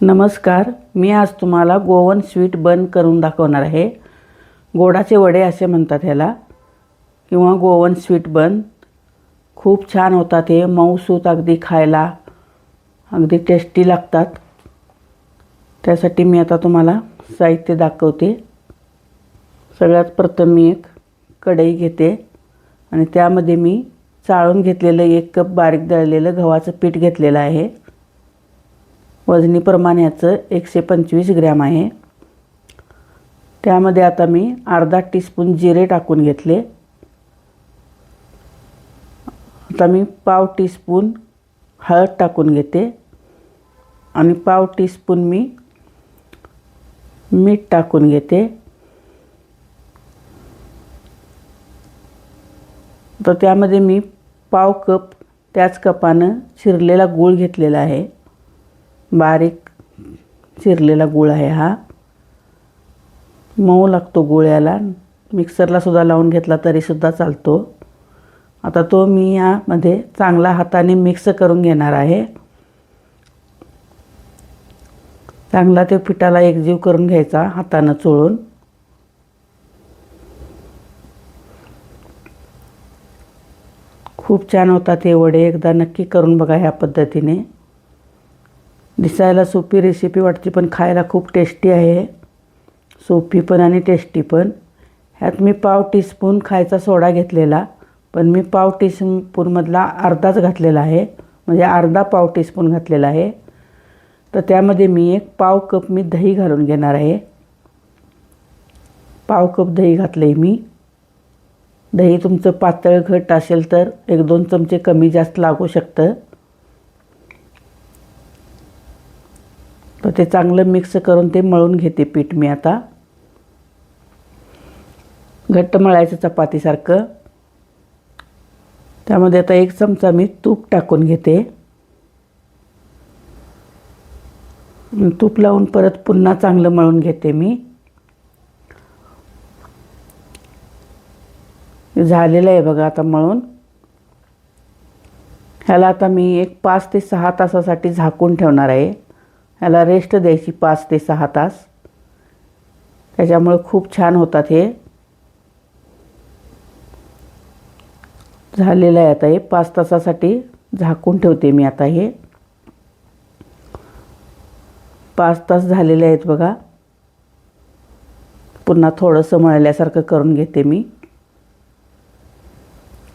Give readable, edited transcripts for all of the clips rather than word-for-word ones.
नमस्कार. मी आज तुम्हाला गोवन स्वीट बन करून दाखवणार आहे. गोडाचे वडे असे म्हणतात ह्याला किंवा गोवन स्वीट बन. खूप छान होतात हे, मऊसूत अगदी खायला अगदी टेस्टी लागतात. त्यासाठी मी आता तुम्हाला साहित्य दाखवते. सगळ्यात प्रथम मी एक कढई घेते आणि त्यामध्ये मी चाळून घेतलेलं 1 कप बारीक दळलेलं गव्हाचं पीठ घेतलेलं आहे. वजनी प्रमाण याचं 125 ग्रॅम आहे. त्यामध्ये आता मी अर्धा टीस्पून जिरे टाकून घेतले. आता मी पाव टीस्पून हळद टाकून घेते आणि पाव टीस्पून मी मीठ टाकून घेते. तर त्यामध्ये मी पाव कप त्याच कपानं चिरलेला गूळ घेतलेला आहे. बारीक चिरलेला गूळ आहे हा. मऊ लागतो गूळ याला. मिक्सरला सुद्धा लावून घेतला तरी सुद्धा चालतो. आता तो मी यामध्ये चांगला हाताने मिक्स करून घेणार आहे. चांगला ते पिठाला एकजीव करून घ्यायचा हातानं चोळून. खूप छान होतात हे वडे. एकदा नक्की करून बघा ह्या पद्धतीने. दिसायला सोपी रेसिपी वाटते पण खायला खूप टेस्टी आहे. सोपी पण आणि टेस्टी पण. ह्यात मी पाव टीस्पून खायचा सोडा घेतलेला, पण मी पाव टीस्पूनमधला अर्धाच घातलेला आहे, म्हणजे अर्धा पाव टीस्पून घातलेला आहे. तर त्यामध्ये मी एक पाव कप मी दही घालून घेणार आहे. पाव कप दही घातलं आहे मी. दही तुमचं पातळ घट्ट असेल तर 1-2 चमचे कमी जास्त लागू शकतं. तर ते चांगलं मिक्स करून ते मळून घेते पीठ मी आता. घट्ट मळायचं चपातीसारखं. त्यामध्ये आता 1 चमचा मी तूप टाकून घेते. तूप लावून परत पुन्हा चांगलं मळून घेते मी. झालेलं आहे बघा आता मळून. ह्याला आता मी एक 5 ते 6 तासासाठी झाकून ठेवणार आहे. ह्याला रेस्ट द्यायची 5 ते 6 तास. त्याच्यामुळे खूप छान होतात हे. झालेलं आहे आता हे. 5 तासासाठी झाकून ठेवते मी आता हे. 5 तास झालेले आहेत बघा. पुन्हा थोडंसं मळल्यासारखं करून घेते मी.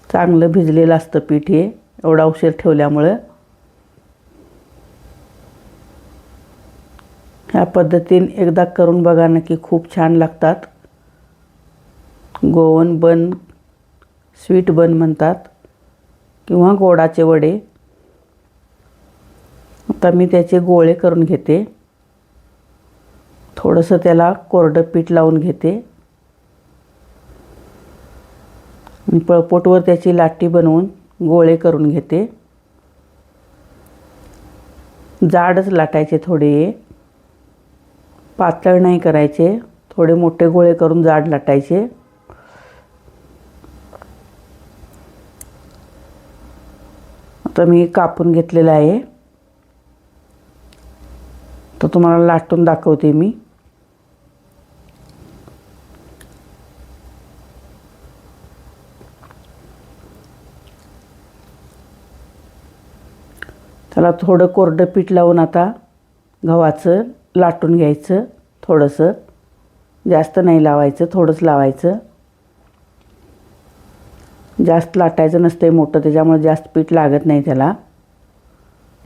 चांगलं भिजलेलं असतं पीठ हे एवढा उशीर ठेवल्यामुळं. ह्या पद्धतीने एकदा करून बघा नक्की. खूप छान लागतात. गोवन बन, स्वीट बन म्हणतात किंवा गोडाचे वडे. आता मी त्याचे गोळे करून घेते. थोडंसं त्याला कोरडं पीठ लावून घेते. पळपोटवर त्याची लाटी बनवून गोळे करून घेते. जाडच लाटायचे थोडे, पातळ नाही करायचे. थोडे मोठे गोळे करून जाड लाटायचे. आता मी कापून घेतलेलं आहे. तर तुम्हाला लाटून दाखवते मी. त्याला थोडं कोरडं पीठ लावून आता गव्हाचं लाटून घ्यायचं. थोडंसं, जास्त नाही लावायचं, थोडंच लावायचं. जास्त लाटायचं नसतं मोठं, त्याच्यामुळे जास्त पीठ लागत नाही त्याला.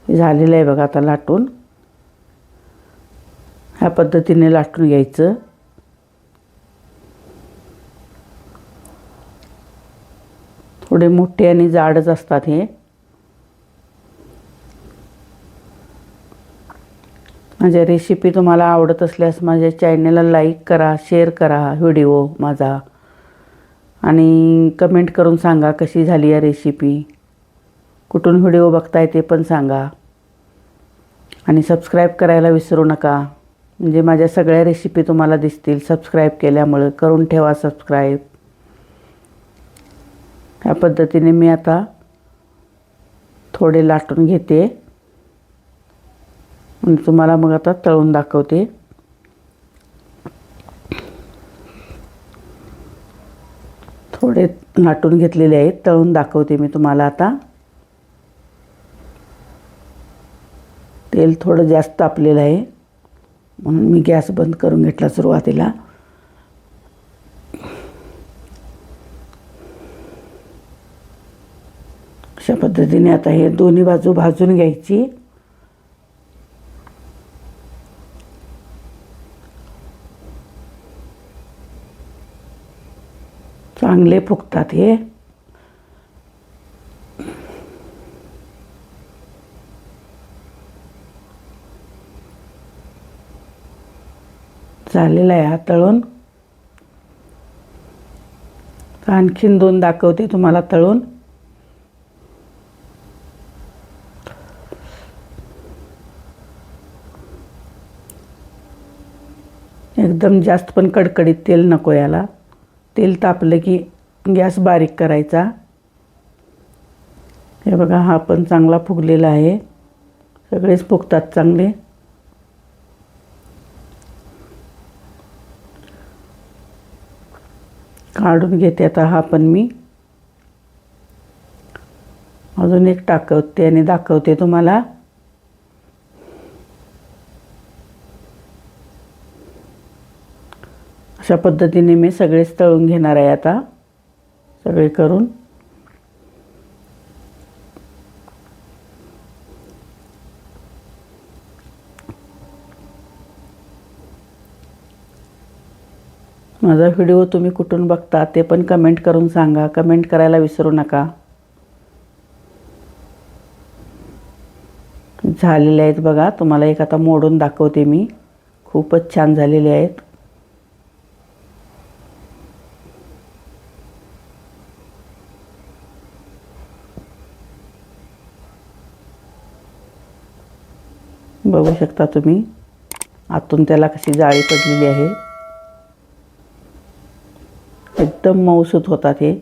झालेलं आहे बघा आता लाटून. ह्या पद्धतीने लाटून घ्यायचं. थोडे मोठे आणि जाडच असतात हे. माझ्या रेसिपी तुम्हाला आवडत असल्यास माझ्या चॅनलला लाईक करा, शेअर करा व्हिडिओ माझा आणि कमेंट करून सांगा कशी झाली या रेसिपी. कुठून व्हिडिओ बघताय ते पण सांगा. आणि सबस्क्राईब करायला विसरू नका, म्हणजे माझ्या सगळ्या रेसिपी तुम्हाला दिसतील सबस्क्राईब केल्यामुळं. करून ठेवा सबस्क्राईब. ह्या पद्धतीने मी आता थोडे लाटून घेते. म्हणजे तुम्हाला मग आता तळून दाखवते. थोडे लाटून घेतलेले आहेत, तळून दाखवते मी तुम्हाला आता. तेल थोडं जास्त तापलेलं आहे म्हणून मी गॅस बंद करून घेतला सुरुवातीला. अशा पद्धतीने आता हे दोन्ही बाजू भाजून घ्यायची. चांगले फुगतात हे. झालेला आहे हा तळून. आणखीन 2 दाखवते तुम्हाला तळून. एकदम जास्त पण कडकडीत तेल नको याला. तेल तापलं की गॅस बारीक करायचा. हे बघा, हा पण चांगला फुगलेला आहे. सगळेच फुगतात चांगले. काढून घेते आता हा पण मी. अजून एक टाकवते आणि दाखवते तुम्हाला. अशा पद्धतीने मी सगळेच तळून घेणार आहे आता, सगळे करून. माझा व्हिडिओ तुम्ही कुठून बघता ते पण कमेंट करून सांगा. कमेंट करायला विसरू नका. झालेले आहेत बघा. तुम्हाला एक आता मोडून दाखवते मी. खूपच छान झालेले आहेत. बघू शकता तुम्ही, आतून त्याला कशी जाळी पडलेली आहे. एकदम मऊसूत होतात हे.